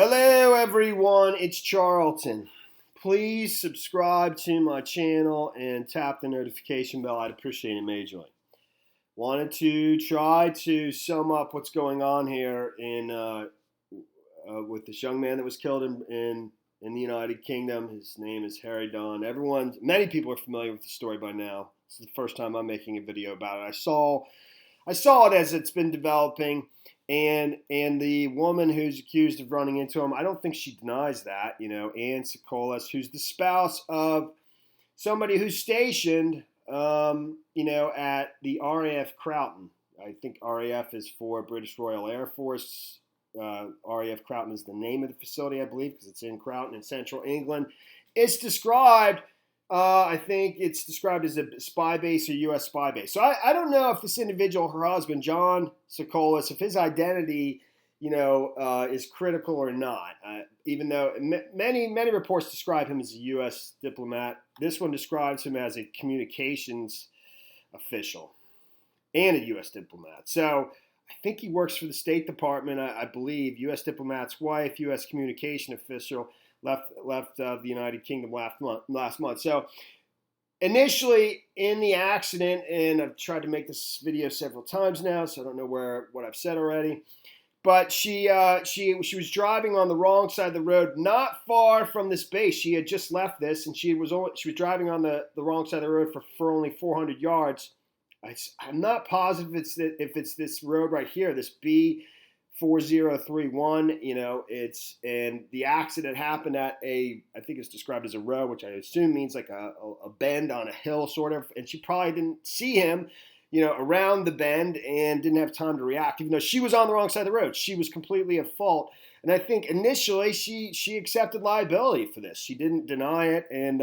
Hello everyone, it's Charlton. Please subscribe to my channel and tap the notification bell. I'd appreciate it majorly. Wanted to try to sum up what's going on here with this young man that was killed in the United Kingdom. His name is Harry Dunn. Many people are familiar with the story by now. This is the first time I'm making a video about it. I saw it as it's been developing. And the woman who's accused of running into him, I don't think she denies that, Sacoolas, who's the spouse of somebody who's stationed, at the RAF Croughton. I think RAF is for British Royal Air Force. RAF Croughton is the name of the facility, I believe, because it's in Croughton in central England. It's described, I think it's described as a spy base or U.S. spy base. So I don't know if this individual, her husband, John Sacoolas, if his identity, is critical or not. Even though many reports describe him as a U.S. diplomat, this one describes him as a communications official and a U.S. diplomat. So I think he works for the State Department, I believe, U.S. diplomat's wife, U.S. communication official. Left the United Kingdom last month. So initially in the accident, and I've tried to make this video several times now, so I don't know what I've said already. But she was driving on the wrong side of the road, not far from this base. She had just left this, and she was driving on the wrong side of the road for only 400 yards. I'm not positive if it's this road right here, this B4031, and the accident happened at I think it's described as a row, which I assume means like a bend on a hill sort of, and she probably didn't see him, around the bend and didn't have time to react, even though she was on the wrong side of the road. She was completely at fault. And I think initially she accepted liability for this. She didn't deny it, and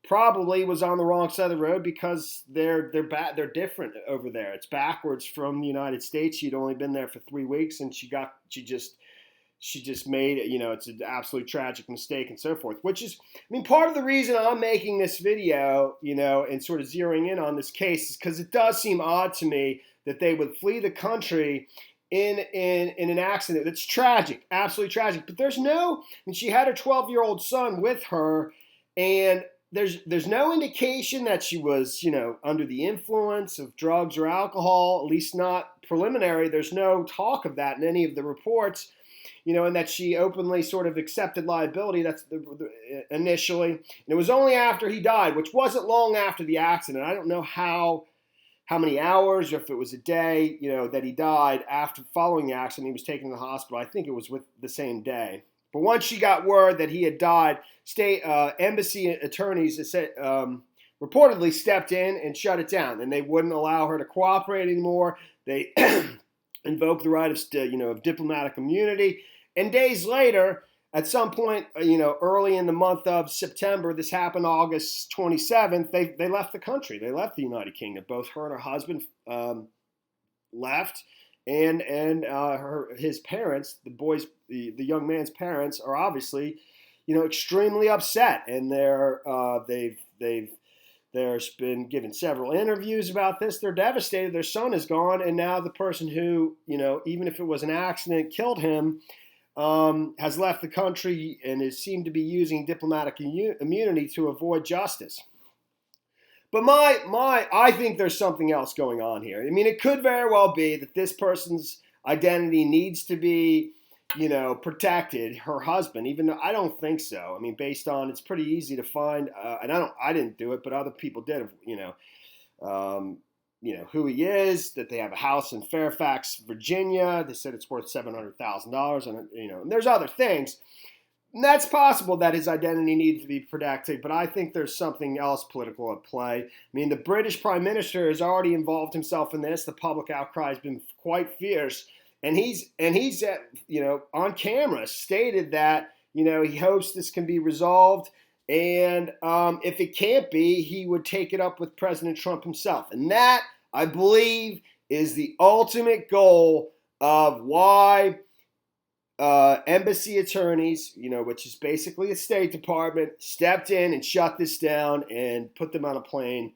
probably was on the wrong side of the road because they're different over there. It's backwards from the United States. She'd only been there for 3 weeks, and she just made it. It's an absolutely tragic mistake and so forth. Which is, part of the reason I'm making this video, and sort of zeroing in on this case is because it does seem odd to me that they would flee the country in an accident that's tragic, absolutely tragic. But there's she had her 12-year-old son with her, and there's no indication that she was, under the influence of drugs or alcohol, at least not preliminary. There's no talk of that in any of the reports, and that she openly sort of accepted liability. That's initially. And it was only after he died, which wasn't long after the accident. I don't know how many hours or if it was a day, that he died following the accident. He was taken to the hospital. I think it was with the same day. But once she got word that he had died, state embassy attorneys reportedly stepped in and shut it down, and they wouldn't allow her to cooperate anymore. They invoked the right of diplomatic immunity. And days later, at some point, early in the month of September, this happened August 27th. They left the country. They left the United Kingdom. Both her and her husband left. And his parents, the young man's parents, are obviously, extremely upset, and there's been given several interviews about this. They're devastated. Their son is gone, and now the person who, even if it was an accident, killed him, has left the country and is seemed to be using diplomatic immunity to avoid justice. But I think there's something else going on here. It could very well be that this person's identity needs to be, protected. Her husband, even though I don't think so. Based on, it's pretty easy to find, and I didn't do it, but other people did. Who he is. That they have a house in Fairfax, Virginia. They said it's worth $700,000, and there's other things. And that's possible that his identity needs to be protected, but I think there's something else political at play. The British Prime Minister has already involved himself in this. The public outcry has been quite fierce, and he's on camera stated that he hopes this can be resolved, and if it can't be, he would take it up with President Trump himself, and that, I believe, is the ultimate goal of why embassy attorneys, which is basically a State Department, stepped in and shut this down and put them on a plane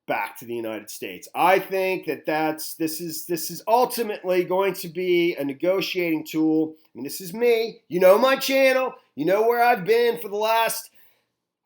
back to the United States. I think that this is ultimately going to be a negotiating tool. I mean, this is me. You know my channel. You know where I've been for the last,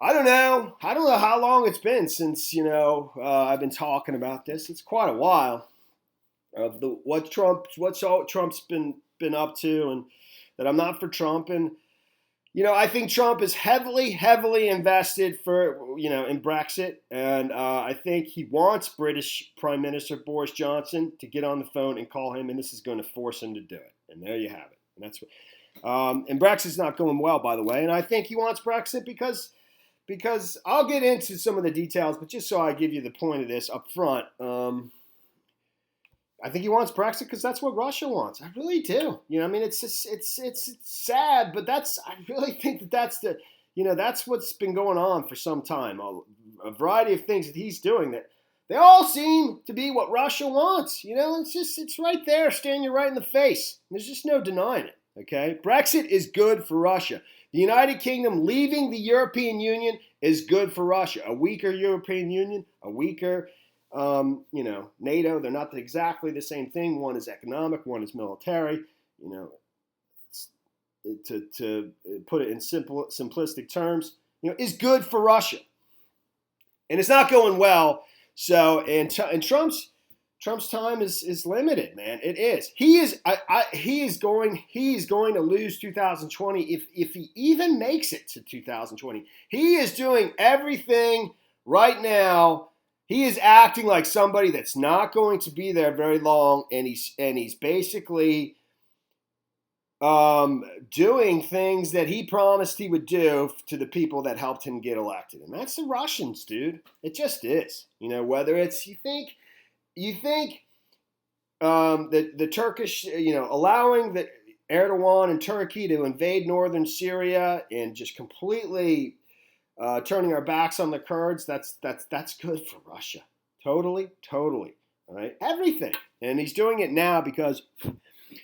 I don't know how long it's been since, I've been talking about this. It's quite a while of what Trump's been up to, and that I'm not for Trump. And I think Trump is heavily invested in Brexit, and I think he wants British Prime Minister Boris Johnson to get on the phone and call him, and this is going to force him to do it. And there you have it. And that's what. And Brexit's not going well, by the way. And I think he wants Brexit because I'll get into some of the details, but just so I give you the point of this up front. I think he wants Brexit because that's what Russia wants. I really do. It's sad, but I really think that's that's what's been going on for some time. A variety of things that he's doing that they all seem to be what Russia wants. It's right there, staring you right in the face. There's just no denying it. Okay, Brexit is good for Russia. The United Kingdom leaving the European Union is good for Russia. A weaker European Union, a weaker NATO, they're not exactly the same thing. One is economic, one is military. To put it in simplistic terms, is good for Russia, and it's not going well. So, and Trump's time is limited, man. It is. He is going to lose 2020 if he even makes it to 2020. He is doing everything right now. He is acting like somebody that's not going to be there very long, and he's basically doing things that he promised he would do to the people that helped him get elected, and that's the Russians, dude. It just is. Whether it's you think the Turkish, allowing the Erdogan and Turkey to invade northern Syria and just completely turning our backs on the Kurds, that's good for Russia. Totally. All right, everything. And he's doing it now because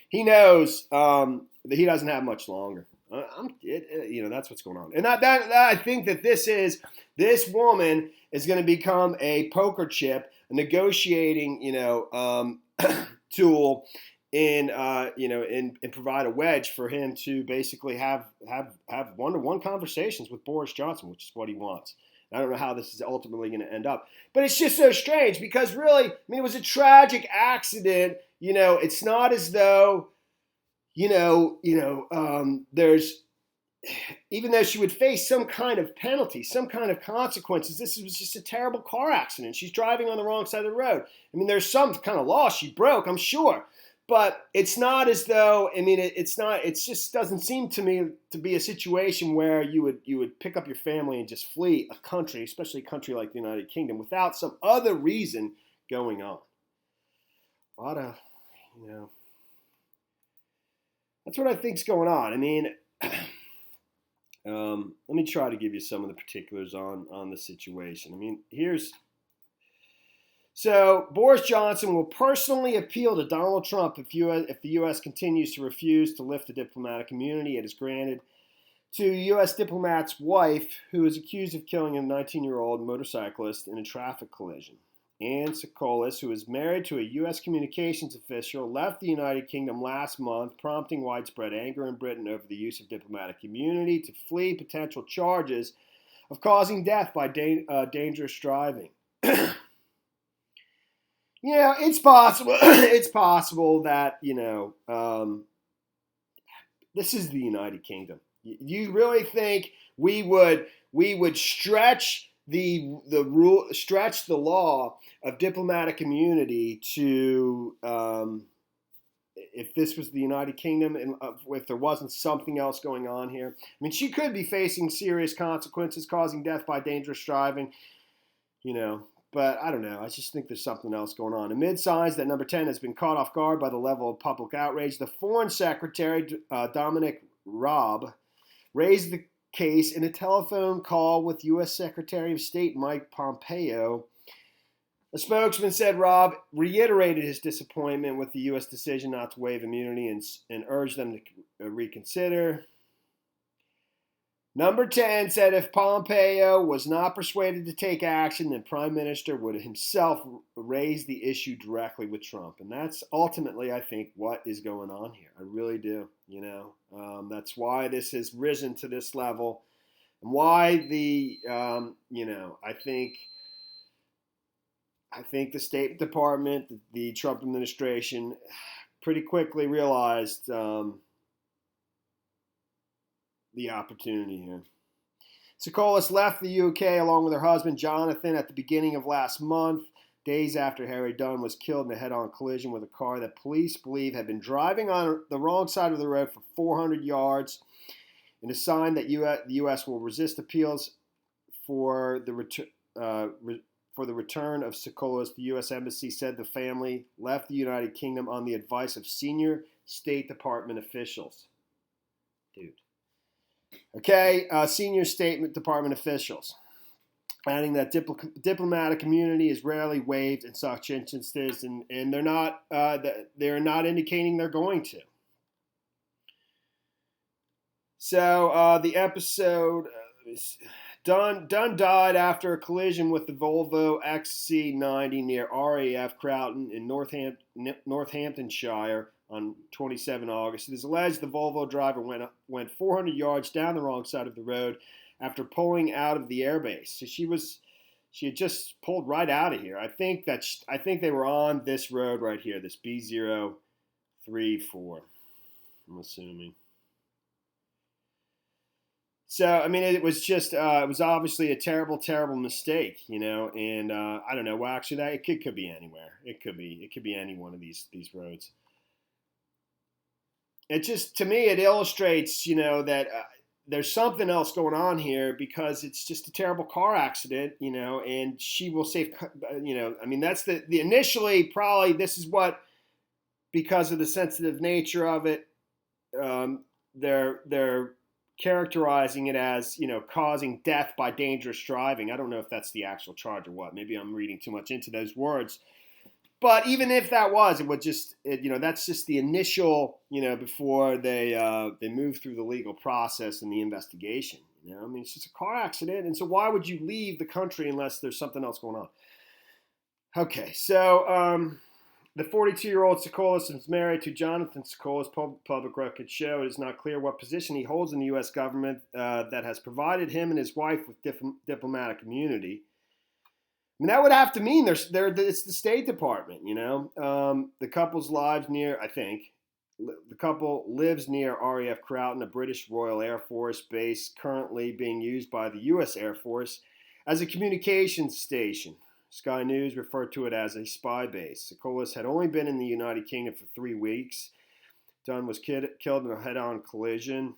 he knows that he doesn't have much longer. That's what's going on. And that I think that this woman is going to become a poker chip, a negotiating, tool and provide a wedge for him to basically have one-to-one conversations with Boris Johnson, which is what he wants. I don't know how this is ultimately going to end up, but it's just so strange because really, it was a tragic accident. It's not as though, there's, even though she would face some kind of penalty, some kind of consequences, this was just a terrible car accident. She's driving on the wrong side of the road. There's some kind of law she broke, I'm sure. But it's not as though, it's not, it just doesn't seem to me to be a situation where you would pick up your family and just flee a country, especially a country like the United Kingdom, without some other reason going on. A lot of, that's what I think's going on. Let me try to give you some of the particulars on the situation. So Boris Johnson will personally appeal to Donald Trump if the U.S. continues to refuse to lift the diplomatic immunity it has granted to U.S. diplomat's wife, who is accused of killing a 19-year-old motorcyclist in a traffic collision. Anne Sacoolas, who is married to a U.S. communications official, left the United Kingdom last month, prompting widespread anger in Britain over the use of diplomatic immunity to flee potential charges of causing death by dangerous driving. It's possible. It's possible that this is the United Kingdom. You really think we would stretch the law of diplomatic immunity to if this was the United Kingdom and if there wasn't something else going on here? She could be facing serious consequences, causing death by dangerous driving. But I don't know. I just think there's something else going on. Amid signs that Number 10 has been caught off guard by the level of public outrage, the Foreign Secretary, Dominic Raab, raised the case in a telephone call with U.S. Secretary of State Mike Pompeo. A spokesman said Raab reiterated his disappointment with the U.S. decision not to waive immunity and urged them to reconsider. Number 10 said if Pompeo was not persuaded to take action, then Prime Minister would himself raise the issue directly with Trump. And that's ultimately, I think, what is going on here. I really do. That's why this has risen to this level, and why I think the State Department, the Trump administration, pretty quickly realized the opportunity here. Sacoolas left the UK along with her husband Jonathan at the beginning of last month, days after Harry Dunn was killed in a head-on collision with a car that police believe had been driving on the wrong side of the road for 400 yards. In a sign that the U.S. will resist appeals for the return of Sacoolas, the U.S. Embassy said the family left the United Kingdom on the advice of senior State Department officials. Dude. Okay, senior State Department officials, adding that diplomatic immunity is rarely waived in such instances, and they're not indicating they're going to. So the episode, Dunn died after a collision with the Volvo XC90 near RAF Croughton in Northamptonshire on 27 August. It is alleged the Volvo driver went 400 yards down the wrong side of the road after pulling out of the airbase. So she had just pulled right out of here. I think they were on this road right here, this B034. I'm assuming. So, I mean, it was obviously a terrible, terrible mistake, and I don't know. Well, actually, it could be anywhere. It could be any one of these roads. It just, to me, it illustrates, that there's something else going on here, because it's just a terrible car accident, and she will save, I mean, that's the initially probably this is what, because of the sensitive nature of it, they're characterizing it as, causing death by dangerous driving. I don't know if that's the actual charge or what. Maybe I'm reading too much into those words. But even if that was, it would just, that's just the initial, before they move through the legal process and the investigation. I mean, it's just a car accident. And so why would you leave the country unless there's something else going on? Okay, so the 42-year-old Sacoolas is married to Jonathan Sacoolas. Public records show it is not clear what position he holds in the U.S. government that has provided him and his wife with diplomatic immunity. I mean, that would have to mean it's the State Department, The couple's lives the couple lives near RAF Croughton, a British Royal Air Force base currently being used by the U.S. Air Force as a communications station. Sky News referred to it as a spy base. Sacoolas had only been in the United Kingdom for 3 weeks. Dunn was killed in a head-on collision.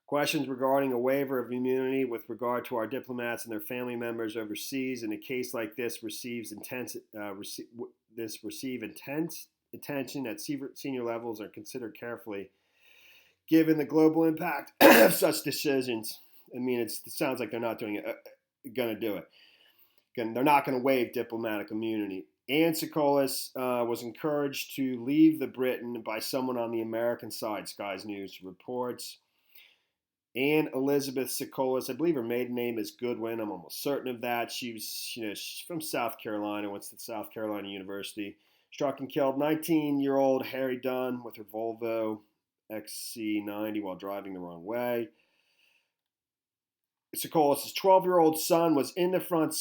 Questions regarding a waiver of immunity with regard to our diplomats and their family members overseas in a case like this receive intense attention at senior levels are considered carefully, given the global impact of such decisions. I mean, it sounds like they're not going to do it. Again, they're not going to waive diplomatic immunity. Anne Sacoolas was encouraged to leave the Britain by someone on the American side, Sky News reports. Anne Elizabeth Sacoolas, I believe her maiden name is Goodwin. I'm almost certain of that. She's from South Carolina, went to South Carolina University. Struck and killed 19-year-old Harry Dunn with her Volvo XC90 while driving the wrong way. Sacoolas' 12-year-old son was in the front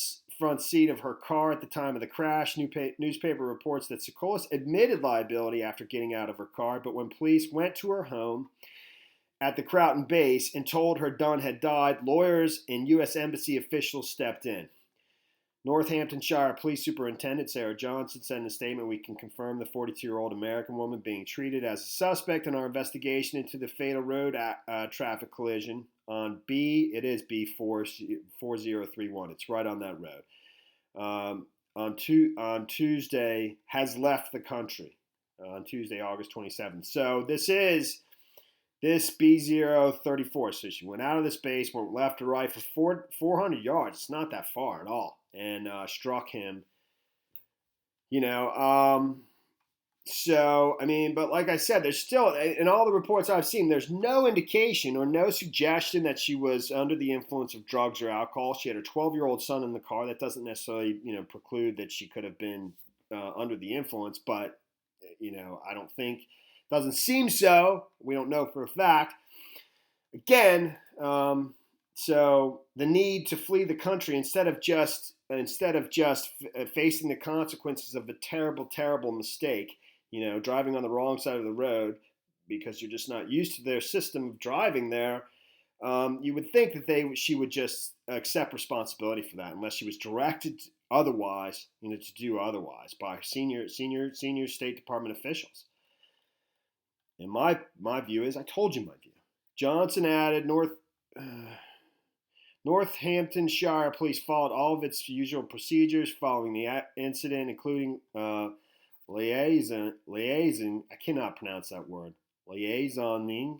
seat of her car at the time of the crash. Newspaper reports that Sacoolas admitted liability after getting out of her car, but when police went to her home at the Croughton base and told her Dunn had died, lawyers and U.S. Embassy officials stepped in. Northamptonshire Police Superintendent Sarah Johnson said in a statement, "We can confirm the 42-year-old American woman being treated as a suspect in our investigation into the fatal road traffic collision on B4031. It's right on that road. On Tuesday, has left the country on Tuesday, August 27th. So this B034. So she went out of this base, went left to right for 400 yards. It's not that far at all. And struck him. So, I mean, but like I said, there's still, in all the reports I've seen, there's no indication or no suggestion that she was under the influence of drugs or alcohol. She had her 12-year-old son in the car. That doesn't necessarily, preclude that she could have been under the influence, but, I don't think, doesn't seem so. We don't know for a fact. Again, so the need to flee the country instead of just facing the consequences of the terrible, terrible mistake, driving on the wrong side of the road because you're just not used to their system of driving there. You would think that she would just accept responsibility for that, unless she was directed otherwise, to do otherwise by senior State Department officials. And my view is, I told you my view. Johnson added, Northamptonshire police followed all of its usual procedures following the incident, including liaison. I cannot pronounce that word. Liaising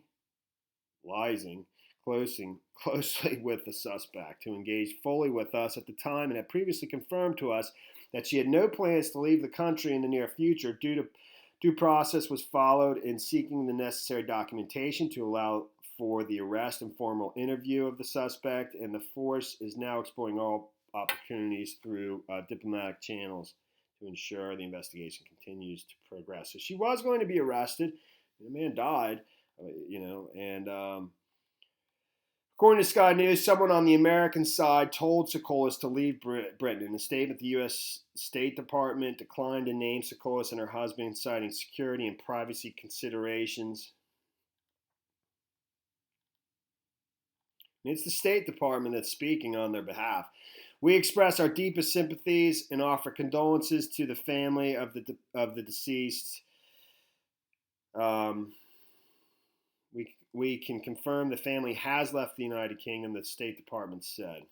closely with the suspect, who engaged fully with us at the time and had previously confirmed to us that she had no plans to leave the country in the near future. Due process was followed in seeking the necessary documentation to allow for the arrest and formal interview of the suspect, and the force is now exploring all opportunities through diplomatic channels to ensure the investigation continues to progress. So she was going to be arrested. The man died, and according to Sky News, someone on the American side told Sacoolas to leave Britain. In a statement, the U.S. State Department declined to name Sacoolas and her husband, citing security and privacy considerations. It's the State Department that's speaking on their behalf. We express our deepest sympathies and offer condolences to the family of the deceased. We can confirm the family has left the United Kingdom, the State Department said.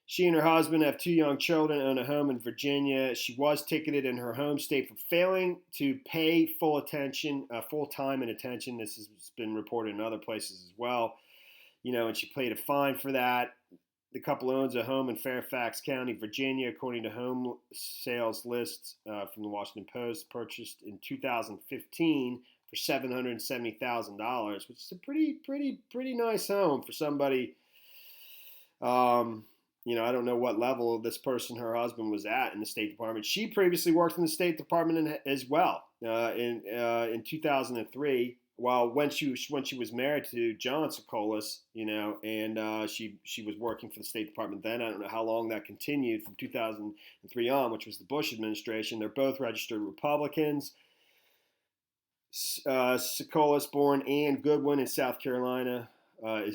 She and her husband have 2 young children, own a home in Virginia. She was ticketed in her home state for failing to pay full time and attention. This has been reported in other places as well. And she paid a fine for that. The couple owns a home in Fairfax County, Virginia, according to home sales lists from the Washington Post, purchased in 2015 for $770,000, which is a pretty nice home for somebody. I don't know what level this person, her husband, was at in the State Department. She previously worked in the State Department as well in 2003. Well, when she was married to John Sacoolas, and she was working for the State Department then. I don't know how long that continued from 2003 on, which was the Bush administration. They're both registered Republicans. Sacoolas, born Ann Goodwin in South Carolina,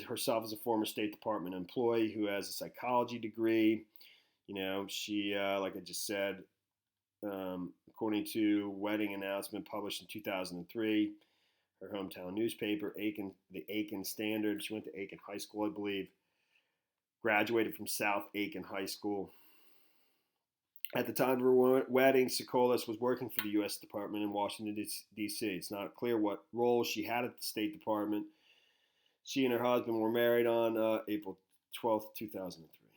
herself is a former State Department employee who has a psychology degree. She, like I just said, according to wedding announcement published in 2003, her hometown newspaper, Aiken, the Aiken Standard. She went to Aiken High School, I believe. Graduated from South Aiken High School. At the time of her wedding, Sacoolas was working for the U.S. Department in Washington, D.C. It's not clear what role she had at the State Department. She and her husband were married on April 12th, 2003.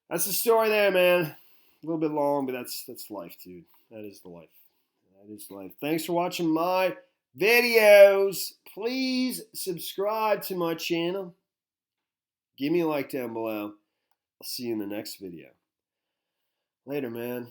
That's the story there, man. A little bit long, but that's life, dude. That is the life. That is life. Thanks for watching my videos. Please subscribe to my channel. Give me a like down below. I'll see you in the next video. Later, man.